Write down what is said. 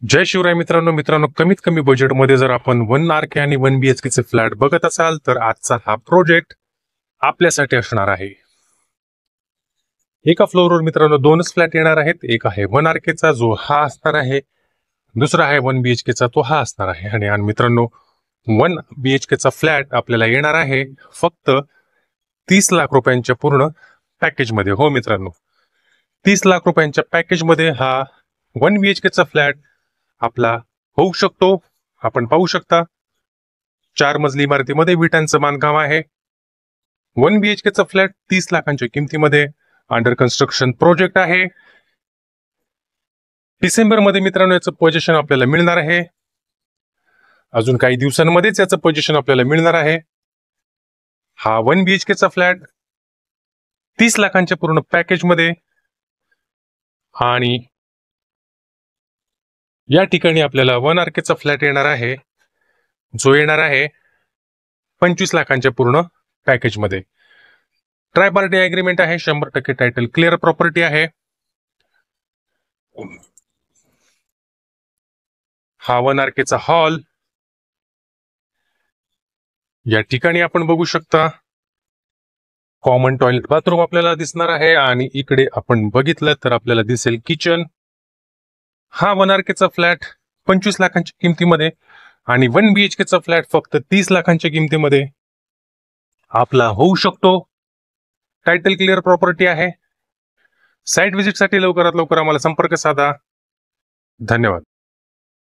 जय शिवराय मित्रांनो कमीत कमी बजेटमध्ये जर आपण 1 RK आणि 1 BHK चे फ्लॅट बघत असाल तर आजचा हा प्रोजेक्ट आपल्यासाठी असणार आहे। एका फ्लोअरवर मित्रांनो दोनच फ्लॅट येणार आहेत। एक आहे 1 RK चा जो हा असणार आहे, दुसरा आहे 1 BHK चा तो हा असणार आहे। आणि मित्रांनो 1 BHK चा फ्लॅट आपल्याला येणार आहे फक्त 30 लाख रुपयांच्या पूर्ण पॅकेज मध्ये। हो मित्रांनो, 30 लाख रुपयांच्या पॅकेज मध्ये हा 1 BHK चा फ्लॅट आपला होऊ शकतो। आपण पाहू शकता 4 मजली इमारतीमध्ये विटांचं बांधकाम आहे। 1 BHK चा फ्लॅट 30 लाखांच्या किमतीमध्ये अंडर कन्स्ट्रक्शन प्रोजेक्ट आहे। डिसेंबर मध्ये मित्रांनो याचं पोझिशन आपल्याला मिळणार आहे। अजून काही दिवसांमध्येच याचं पोझिशन आपल्याला मिळणार आहे। हा 1 BHK चा फ्लॅट 30 लाखांच्या पूर्ण पॅकेज मध्ये आणि या ठिकाणी आपल्याला 1 RK चा फ्लॅट येणार आहे जो येणार आहे 25 लाखांच्या पूर्ण पॅकेज मध्ये। ट्राय पार्टी अग्रीमेंट आहे, 100% टायटल क्लिअर प्रॉपर्टी आहे। हा 1 RK चा हॉल या ठिकाणी आपण बघू शकता। कॉमन टॉयलेट बाथरूम आपल्याला दिसणार आहे आणि इकडे आपण बघितलं तर आपल्याला दिसेल किचन। हा 1 RK चा फ्लॅट 25 लाखांच्या किमतीमध्ये आणि 1 BHK चा फ्लॅट फक्त 30 लाखांच्या किमतीमध्ये आपला होऊ शकतो। टायटल क्लिअर प्रॉपर्टी आहे। साइट व्हिजिट साठी लवकरात लवकर आम्हाला संपर्क साधा। धन्यवाद।